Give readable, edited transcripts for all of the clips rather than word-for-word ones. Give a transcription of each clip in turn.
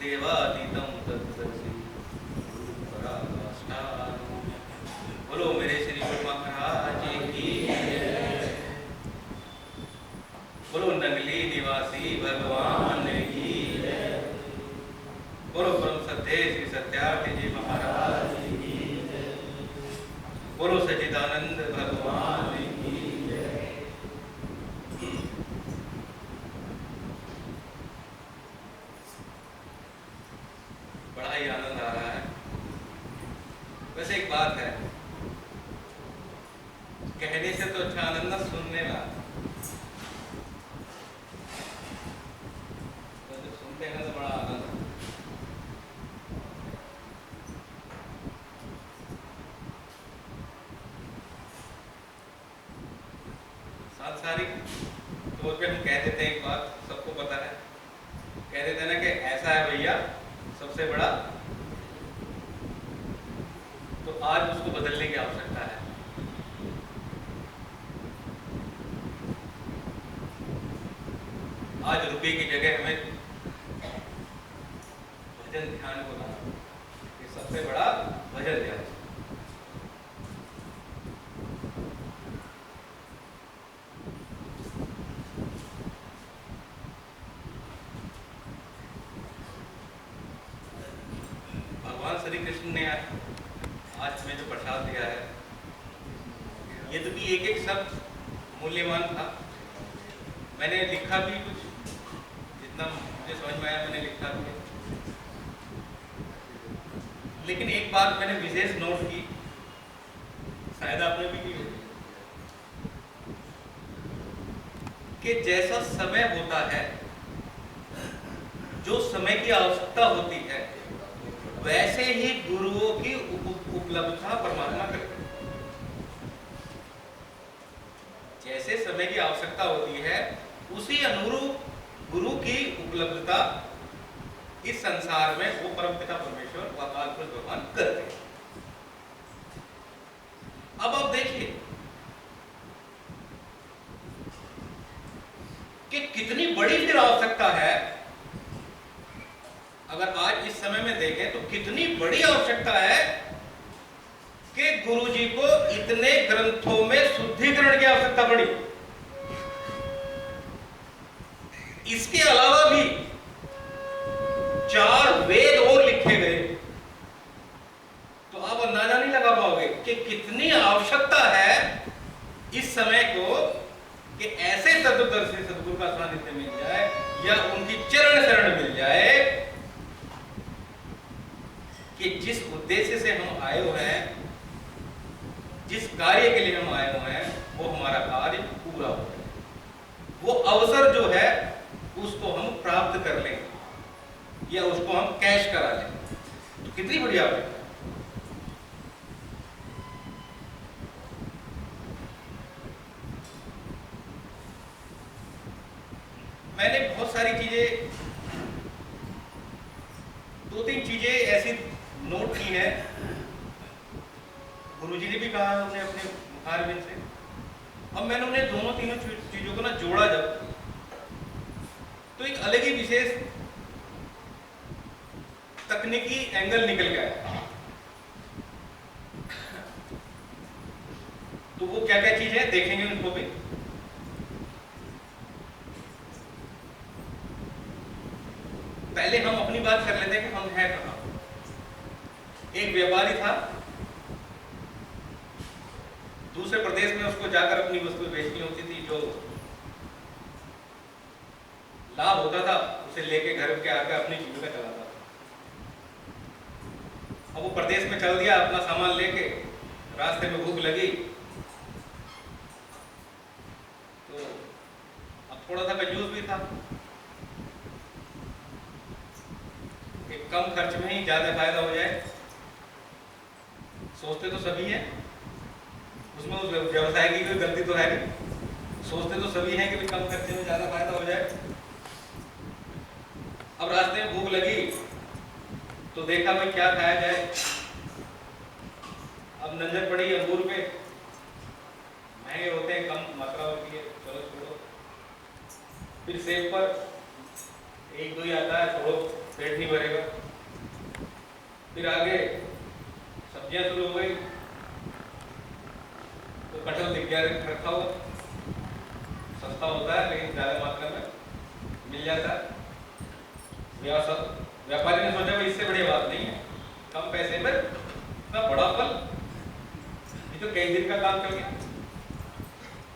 देवातीतं तत्तदसि पराकाष्ठानं। बोलो मेरे श्री गुरु महाराज की जय। बोलो नगली निवासी भगवान की जय। बोलो परम सत्य श्री सत्यार्थी जी महाराज की जय। बोलो सच्चिदानंद भगवान की जय। बड़ा ही आनंद आ रहा है। वैसे एक बात है, कहने से तो अच्छा आनंद ना सुनने में आता। तो जब सुनते हैं तो बड़ा आनंद आता। सांसारिक तौर पे हम कह देते हैं एक बात, सबको पता है, कह देते हैं ना कि ऐसा है भैया सबसे बड़ा, तो आज उसको बदलने की आवश्यकता है। आज रुपये की जगह हमें भजन ध्यान को लाना, ये सबसे बड़ा भजन ध्यान। भगवान श्री कृष्ण ने आज हमें जो प्रसाद दिया है, यद्यपि एक एक शब्द मूल्यवान था, मैंने लिखा भी कुछ, जितना मुझे समझ में आया मैंने लिखा भी, लेकिन एक बात मैंने विशेष नोट की, शायद आपने भी की होगी, कि जैसा समय होता है, जो समय की आवश्यकता होती है, वैसे ही गुरुओं की उपलब्धता परमात्मा करते हैं। जैसे समय की आवश्यकता होती है, उसी अनुरूप गुरु की उपलब्धता इस संसार में वो परमपिता परमेश्वर व अकाल पुरुष भगवान करते हैं। अब आप देखिए कि कितनी बड़ी फिर आवश्यकता है। अगर आज इस समय में देखें तो कितनी बड़ी आवश्यकता है कि गुरुजी को इतने ग्रंथों में शुद्धिकरण की आवश्यकता पड़ी। इसके अलावा भी 4 वेद और लिखे गए, तो आप अंदाजा नहीं लगा पाओगे कि कितनी आवश्यकता है इस समय को कि ऐसे तत्वदर्शी सद्गुरु का सानिध्य मिल जाए या उनकी चरण शरण मिल जाए कि जिस उद्देश्य से हम आए हुए हैं, जिस कार्य के लिए हम आए हुए हैं, वो हमारा कार्य पूरा हो जाए, वो अवसर जो है उसको हम प्राप्त कर लें या उसको हम कैश करा लें, तो कितनी बढ़िया बात है। मैंने बहुत सारी चीजें, 2-3 चीजें ऐसी नोट की है, गुरुजी ने भी कहा उन्हें अपने मुखारबिंद से। अब मैंने उन्हें दोनों तीनों चीजों को ना जोड़ा जब, तो एक अलग ही विशेष तकनीकी एंगल निकल गया। तो वो क्या क्या चीज है देखेंगे उनको भी। पहले हम अपनी बात कर लेते हैं कि हम हैं कहां। एक व्यापारी था, दूसरे प्रदेश में उसको जाकर अपनी वस्तु बेचनी होती थी, जो लाभ होता था उसे लेके घर के आकर अपनी जीविका चलाता था। अब वो प्रदेश में चल दिया अपना सामान लेके, रास्ते में भूख लगी तो अब थोड़ा सा कंजूस भी था कि कम खर्च में ही ज्यादा फायदा हो जाए। सोचते तो सभी हैं, उसमें उस व्यवसाय की कोई गलती तो है नहीं, सोचते तो सभी हैं कि कम खर्चे में ज्यादा फायदा हो जाए। अब रास्ते में भूख लगी तो देखा भाई क्या खाया जाए। अब नजर पड़ी अंगूर पे, महंगे होते हैं, कम मात्रा होती है, चलो छोड़ो। फिर सेब पर, 1-2 ही आता है, छोड़ो पेट नहीं भरेगा। फिर आगे सब्जियां शुरू हो गई, तो कटहल दिख गया रखा हुआ, सस्ता होता है लेकिन ज़्यादा मात्रा में मिल जाता है। व्यापारी ने सोचा भाई इससे बड़ी बात नहीं है, कम पैसे में इतना बड़ा फल, ये तो कई दिन का काम चल गया।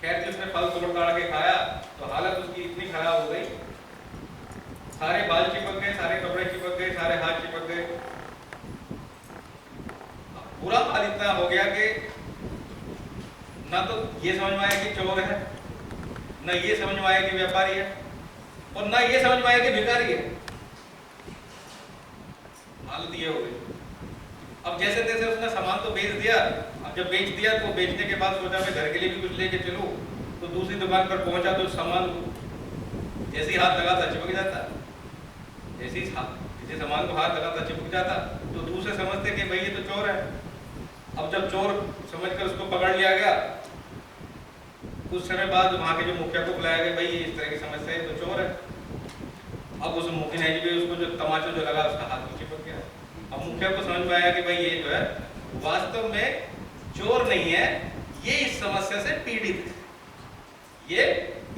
खैर जब उसने फल तोड़ ताड़ के खाया तो हालत उसकी इतनी खराब हो गई, सारे बाल चिपक गए, सारे कपड़े चिपक गए, सारे हाथ चिपक गए। पूरा हाल इतना हो गया कि ना तो ये समझ में आया कि चोर है, ना ये समझ में आया कि व्यापारी है, और ना ये समझ में आया कि भिखारी है। हालत ये हो गई। अब जैसे तैसे उसने सामान तो बेच दिया। अब जब बेच दिया तो बेचने के बाद सोचा मैं घर के लिए भी कुछ लेके चलूं, तो दूसरी दुकान पर पहुंचा तो सामान जैसे ही हाथ लगाता चिपक जाता, जैसे सामान को हाथ लगाता चिपक जाता, तो दूसरे समझते कि भाई ये तो चोर है। अब जब चोर समझकर उसको पकड़ लिया गया, कुछ समय बाद वहाँ के जो मुखिया को बुलाया गया, भाई इस तरह की समस्या है तो चोर है। अब उस मुखिया ने भी उसको जो तमाचा जो लगा उसका हाथ भी चिपक गया। अब मुखिया को समझ में आया कि भाई ये जो है वास्तव में चोर नहीं है, ये इस समस्या से पीड़ित है, ये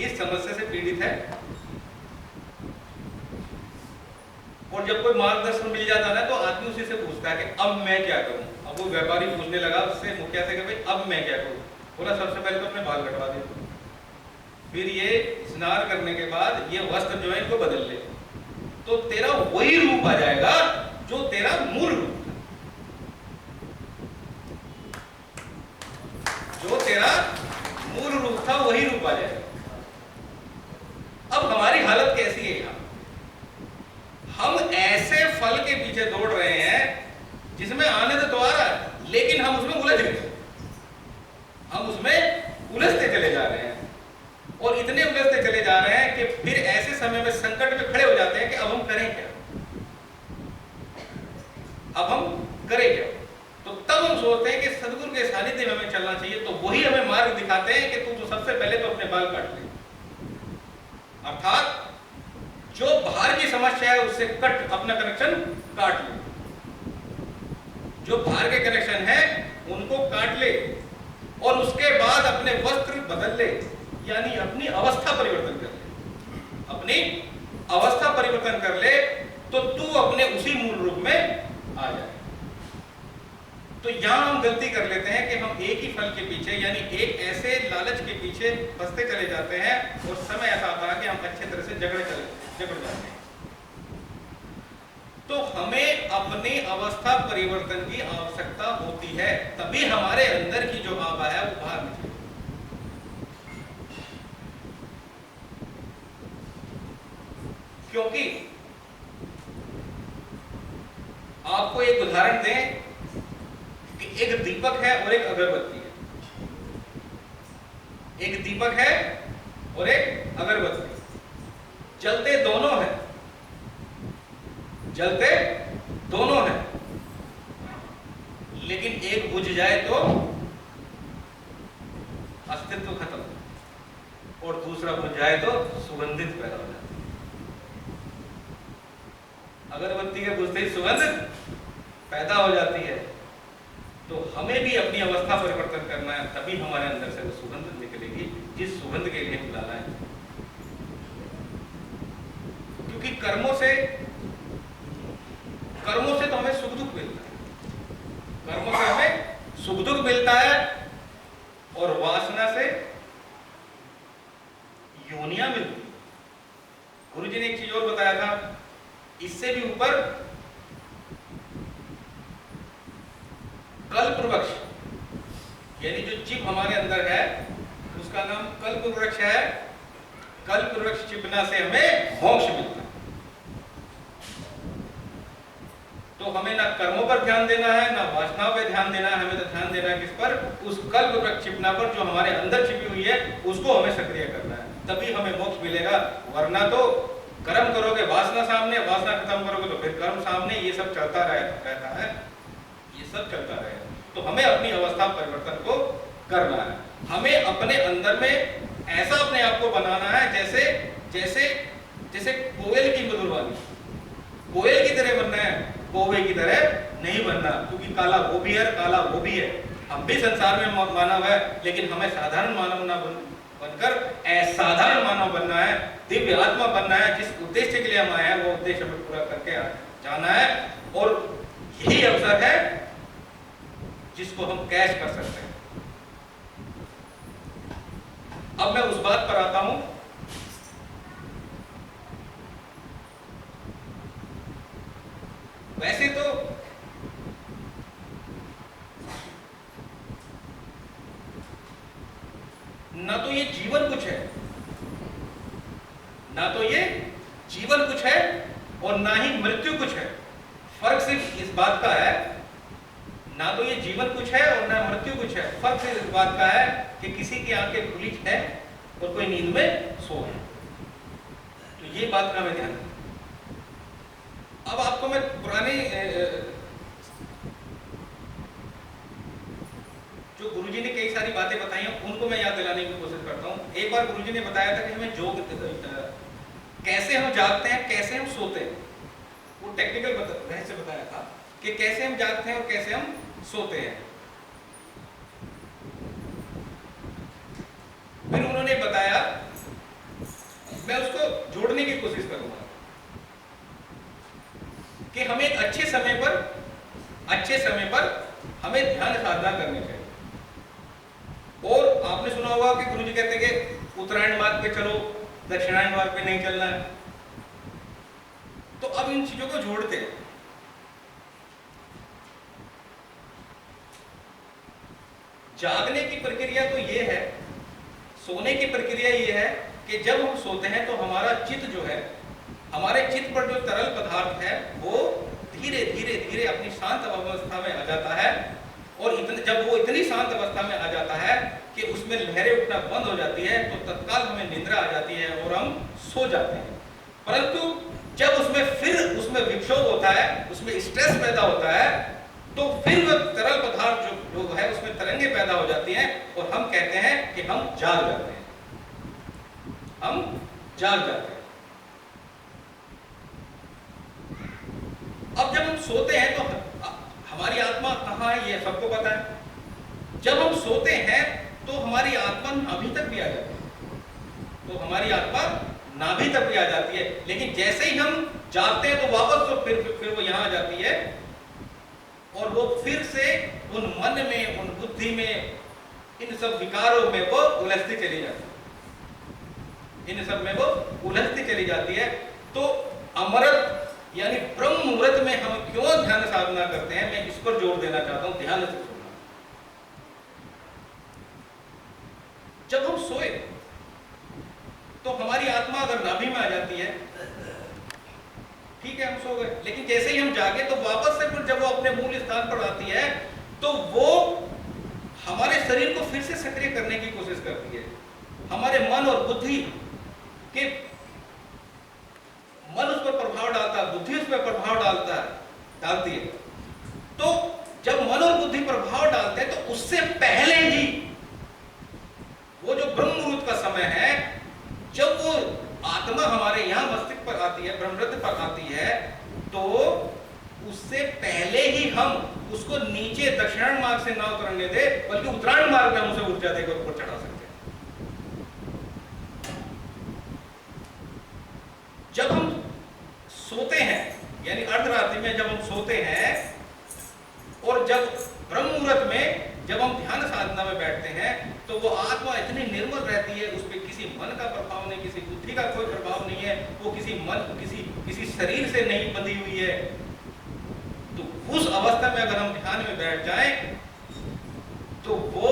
इस समस्या से पीड़ित है। और जब कोई मार्गदर्शन मिल जाता है तो आदमी उसी से पूछता है कि अब मैं क्या करूं। अब वो व्यापारी पूछने लगा उससे, मुखिया से कि भाई अब मैं क्या करूं। बोला सबसे पहले तो अपने बाल कटवा दे, फिर ये स्नान करने के बाद ये वस्त्र जो है इनको बदल ले, तो तेरा वही रूप आ जाएगा जो तेरा मूल रूप था, जो तेरा मूल रूप था वही रूप आ जाएगा। अब हमारी हालत कैसी है यहां, हम ऐसे फल के पीछे दौड़ रहे हैं जिसमें आनंद तो आ रहा है, लेकिन हम उसमें उलझ गए, हम उसमें उलझते चले जा रहे हैं, और इतने उलझते चले जा रहे हैं कि फिर ऐसे समय में संकट में खड़े हो जाते हैं कि अब हम करें क्या, अब हम करें क्या। तो तब हम सोचते हैं कि सदगुरु के सानिध्य में हमें चलना चाहिए, तो वही हमें मार्ग दिखाते हैं कि तू तो सबसे पहले तो अपने बाल काट ले, अर्थात जो बाहर की समस्या है उससे कट, अपना कनेक्शन काट ले, जो बाहर के कनेक्शन है उनको काट ले, और उसके बाद अपने वस्त्र बदल ले, यानी अपनी अवस्था परिवर्तन कर ले, अपनी अवस्था परिवर्तन कर ले, तो तू अपने उसी मूल रूप में आ जाए। तो यहां हम गलती कर लेते हैं कि हम एक ही फल के पीछे, यानी एक ऐसे लालच के पीछे फंसते चले जाते हैं, और समय ऐसा आता है कि हम अच्छे तरह से जकड़ जाते हैं। तो हमें अपनी अवस्था परिवर्तन की आवश्यकता होती है, तभी हमारे अंदर की जो आभा है वो बाहर निकले। क्योंकि आपको एक उदाहरण दें कि एक दीपक है और एक अगरबत्ती है, एक दीपक है और एक अगरबत्ती, जलते दोनों हैं, जलते दोनों हैं, लेकिन एक बुझ जाए तो अस्तित्व खत्म, और दूसरा बुझ जाए तो सुगंधित पैदा हो जाता है। अगरबत्ती के बुझते ही सुगंध पैदा हो जाती है। तो हमें भी अपनी अवस्था परिवर्तन करना है, तभी हमारे अंदर से वो सुगंध निकलेगी जिस सुगंध के लिए हम लाना है। क्योंकि कर्मों से तो हमें सुख दुख मिलता है, कर्मों से हमें सुख दुख मिलता है, और वासना से योनियां मिलती। गुरु जी ने एक चीज और बताया था, इससे भी ऊपर कल्प वृक्ष, यानी जो चिप हमारे अंदर है उसका नाम कल्प वृक्ष है। कल्प वृक्ष चिपना से हमें मोक्ष मिलता है। तो हमें ना कर्मों पर ध्यान देना है, ना वासनाओं पर ध्यान देना है, हमें तो ध्यान देना है किस पर, उस कल्प वृक्ष चिपना पर जो हमारे अंदर छिपी हुई है, उसको हमें सक्रिय करना है, तभी हमें मोक्ष मिलेगा। वरना तो कर्म करोगे वासना सामने, वासना खत्म करोगे तो फिर कर्म सामने, ये सब चलता रहता है, ये सब चलता रहेगा। तो हमें अपनी अवस्था परिवर्तन को करना है, हमें अपने अंदर में ऐसा अपने आप को बनाना है जैसे जैसे जैसे कोयल की मधुर वाणी, कोयल कौवे की तरह नहीं बनना, क्योंकि काला वो भी है, काला वो भी है। हम भी संसार में मानव है, लेकिन हमें साधारण मानव ना बनकर असाधारण मानव बनना है, दिव्य आत्मा बनना है। जिस उद्देश्य के लिए हम आए हैं वो उद्देश्य हमें पूरा करके जाना है, और यही अवसर है जिसको हम कैच कर सकते हैं। अब मैं उस बात पर आता हूं, वैसे तो ना तो ये जीवन कुछ है, ना तो ये जीवन कुछ है, और ना ही मृत्यु कुछ है। फर्क सिर्फ इस बात का है, ना तो ये जीवन कुछ है और ना मृत्यु कुछ है। फर्क सिर्फ इस बात का है कि किसी की आंखें खुली है और कोई नींद में सो है। तो ये बात का हमें ध्यान रखना। अब आपको मैं पुराने जो गुरुजी ने कई सारी बातें बताई हैं उनको मैं याद दिलाने की कोशिश करता हूँ। एक बार गुरुजी ने बताया था कि हमें जोग कैसे हम जागते हैं, कैसे हम सोते हैं। वो टेक्निकल रहस्य बताया था कि कैसे हम जागते हैं और कैसे हम सोते हैं। फिर उन्होंने बताया, मैं उसको जोड़ने की कोशिश करूंगा कि हमें एक अच्छे समय पर हमें ध्यान साधना करनी चाहिए। और आपने सुना होगा कि गुरुजी कहते हैं कि उत्तरायण मार्ग पे चलो, दक्षिणायन मार्ग पे नहीं चलना है। तो अब इन चीजों को जोड़ते हैं। जागने की प्रक्रिया तो ये है, सोने की प्रक्रिया ये है कि जब हम सोते हैं तो हमारा चित्त जो है, हमारे चित्त पर जो तरल पदार्थ है वो धीरे धीरे धीरे अपनी शांत अवस्था में आ जाता है। और जब वो इतनी शांत अवस्था में आ जाता है कि उसमें लहरें उठना बंद हो जाती है, तो तत्काल हमें निद्रा आ जाती है और हम सो जाते हैं। परंतु जब उसमें विक्षोभ होता है, उसमें स्ट्रेस पैदा होता है, तो फिर वो तरल पदार्थ जो है उसमें तरंगे पैदा हो जाती हैं और हम कहते हैं कि हम जाग जाते हैं, हम जाग जाते हैं। अब जब हम सोते हैं तो हमारी आत्मा कहाँ है ये सबको पता है। जब हम सोते हैं तो हमारी आत्मा नाभि तक भी आ जाती है, तो हमारी आत्मा नाभि तक भी आ जाती है। लेकिन जैसे ही हम जागते हैं तो वापस तो फिर वो यहाँ आ जाती है, और वो फिर से उन मन में, उन बुद्धि में, इन सब विकारों में वो उलझती चली जाती है, इन सब में वो उलझती चली जाती है। तो अमृत यानी ब्रह्म मुहूर्त में हम क्यों ध्यान साधना करते हैं, मैं इस पर जोर देना चाहता हूं। ध्यान से सुनना। जब हम सोए तो हमारी आत्मा अगर नाभि में आ जाती है, ठीक है, हम सो गए, लेकिन जैसे ही हम जागे तो वापस से फिर जब वो अपने मूल स्थान पर आती है तो वो हमारे शरीर को फिर से सक्रिय करने की कोशिश करती है। हमारे मन और बुद्धि के, मन उस पर प्रभाव डालता है, बुद्धि उस पर प्रभाव डालती है। तो जब मन और बुद्धि प्रभाव डालते हैं तो उससे पहले ही वो जो ब्रह्म मुहूर्त का समय है, जब वो आत्मा हमारे यहाँ मस्तिष्क पर आती है, ब्रह्मरंध्र पर आती है, तो उससे पहले ही हम उसको नीचे दक्षिणायन मार्ग से ना उतरने दे, बल्कि उत्तरायण मार्ग में हम उसे ऊर्जा देकर ऊपर चढ़ा सकते हैं। जब हम सोते हैं यानी अर्धरात्रि में जब हम सोते हैं, और जब ब्रह्म मुहूर्त में जब हम ध्यान साधना में बैठते हैं, तो वो आत्मा इतनी निर्मल रहती है, उस पर किसी मन का प्रभाव नहीं, किसी बुद्धि का कोई प्रभाव नहीं है, वो किसी शरीर से नहीं बंधी हुई है। तो उस अवस्था में अगर हम ध्यान में बैठ जाएं तो वो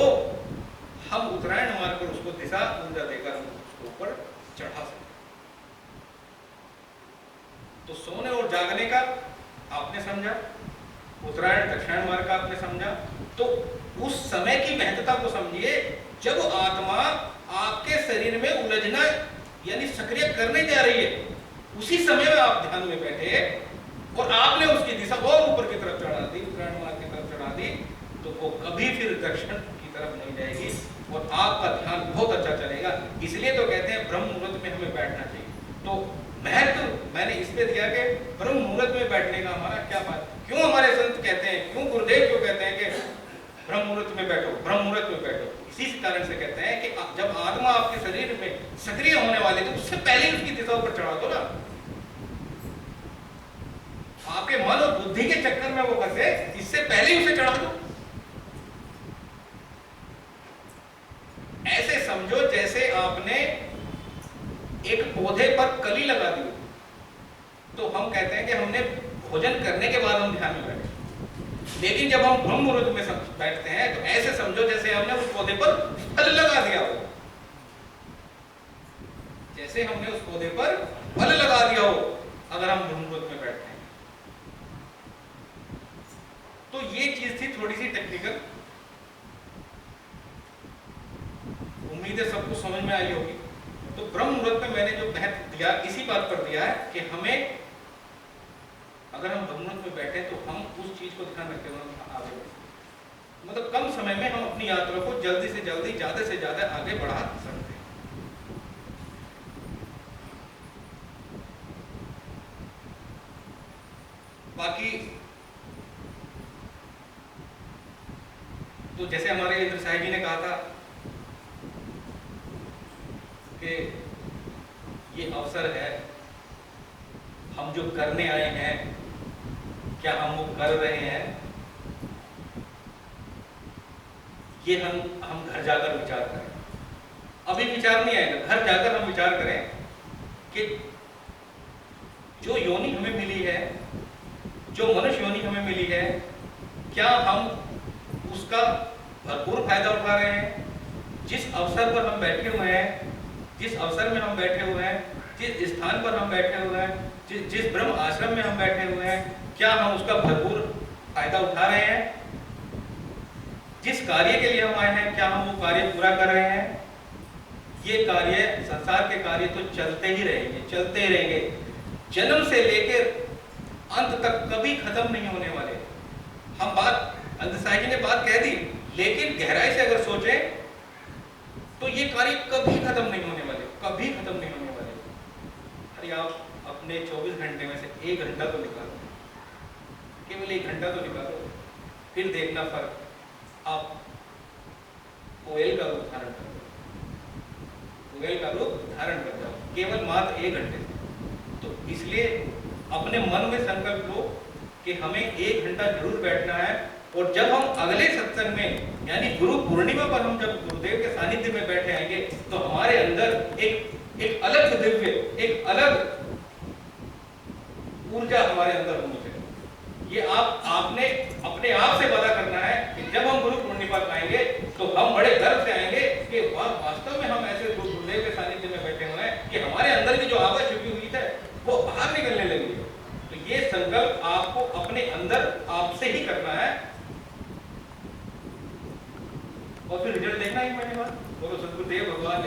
हम उत्तरायण मार्ग पर उसको दिशा ऊर्जा देकर हम उसको ऊपर चढ़ा सकते। तो सोने और जागने का आपने समझा, उत्तरायण दक्षिणायन मार्ग का आपने समझा। तो उस समय की महत्ता को समझिए जब आत्मा आपके शरीर में उलझना यानी सक्रिय करने जा रही है, उसी समय में आप ध्यान में बैठे और आपने उसकी दिशा और ऊपर की तरफ चढ़ा दी, उत्तरायण मार्ग की तरफ चढ़ा दी, तो वो कभी फिर दक्षिण की तरफ नहीं जाएगी और आपका ध्यान बहुत अच्छा चलेगा। इसलिए तो कहते हैं ब्रह्म मुहूर्त में हमें बैठना चाहिए। तो महत्व मैंने इस पे दिया कि ब्रह्म मुहूर्त में बैठने का हमारा क्या फायदा? क्यों हमारे संत कहते हैं, क्यों गुरुदेव क्यों कहते हैं कि ब्रह्म मुहूर्त में बैठो, ब्रह्म मुहूर्त में बैठो? इसी कारण से कहते हैं कि जब आत्मा आपके शरीर में सक्रिय होने वाली तो उससे पहले ही उसकी दिशाओं पर चढ़ा दो ना। आपके मन और बुद्धि के चक्कर में वो फंसे, इससे पहले ही उसे चढ़ा दो। ऐसे समझो जैसे आपने एक पौधे पर कली लगा दी, तो हम कहते हैं कि हमने भोजन करने के बाद हम ध्यान में बैठे, लेकिन जब हम ब्रह्म मुहूर्त में बैठते हैं तो ऐसे समझो जैसे हमने उस पौधे पर फल लगा दिया हो, जैसे हमने उस पौधे पर फल लगा दिया हो अगर हम ब्रह्म मुहूर्त में बैठते हैं। तो ये चीज थी थोड़ी सी टेक्निकल, उम्मीद है सबको समझ में आई होगी। तो ब्रह्म मुहूर्त में मैंने जो महत्व दिया इसी बात पर दिया है कि हमें अगर हम ब्रह्म मुहूर्त में बैठे तो हम उस चीज को ध्यान रखते हुए आगे बढ़े, मतलब कम समय में हम अपनी यात्रा को जल्दी से जल्दी ज्यादा से ज्यादा आगे बढ़ा सकते हैं। बाकी तो जैसे हमारे इंद्र साहिब जी ने कहा था कि ये अवसर है, हम जो करने आए हैं क्या हम वो कर रहे हैं, ये हम घर जाकर विचार करें। अभी विचार नहीं आएगा, घर जाकर हम विचार करें कि जो योनि हमें मिली है, जो मनुष्य योनि हमें मिली है, क्या हम उसका भरपूर फायदा उठा रहे हैं? जिस अवसर पर हम बैठे हुए हैं, जिस अवसर में हम बैठे हुए हैं, जिस स्थान पर हम बैठे हुए हैं, जिस ब्रह्म आश्रम में हम बैठे हुए हैं, क्या हम उसका भरपूर फायदा उठा रहे हैं? जिस कार्य के लिए हम आए हैं क्या हम वो कार्य पूरा कर रहे हैं? ये कार्य, संसार के कार्य तो चलते ही रहेंगे, चलते ही रहेंगे, जन्म से लेकर अंत तक कभी खत्म नहीं होने वाले। हम बात अंधसाई जी ने बात कह दी, लेकिन गहराई से अगर सोचें तो ये कार्य कभी खत्म नहीं होने वाले, कभी खत्म नहीं होने वाले। अरे आप अपने 24 घंटे में से 1 घंटा तो निकालो, केवल 1 घंटा तो निकालो, फिर देखना फर्क। आप कोयल का रूप धारण कर दो, कोयल का रूप धारण कर जाओ केवल मात्र 1 घंटे से। तो इसलिए अपने मन में संकल्प लो कि हमें 1 घंटा जरूर बैठना है। और जब हम अगले सत्संग में यानी गुरु पूर्णिमा पर हम जब गुरुदेव के सानिध्य में बैठे आएंगे तो हमारे अंदर एक अलग दिव्य, एक अलग ऊर्जा हमारे अंदर होनी चाहिए। ये आपने अपने आप से वादा करना है कि जब हम गुरु पूर्णिमा पर आएंगे तो हम बड़े गर्व से आएंगे कि वास्तव में हम ऐसे गुरुदेव के सानिध्य में बैठे हुए हैं कि हमारे अंदर की जो आवाज छुपी हुई है वो बाहर निकलने लगी है। तो ये संकल्प आपको अपने अंदर आपसे ही करना है और फिर रिजल्ट देखना ही। मैंने बात बोलो सदगुरुदेव भगवान ने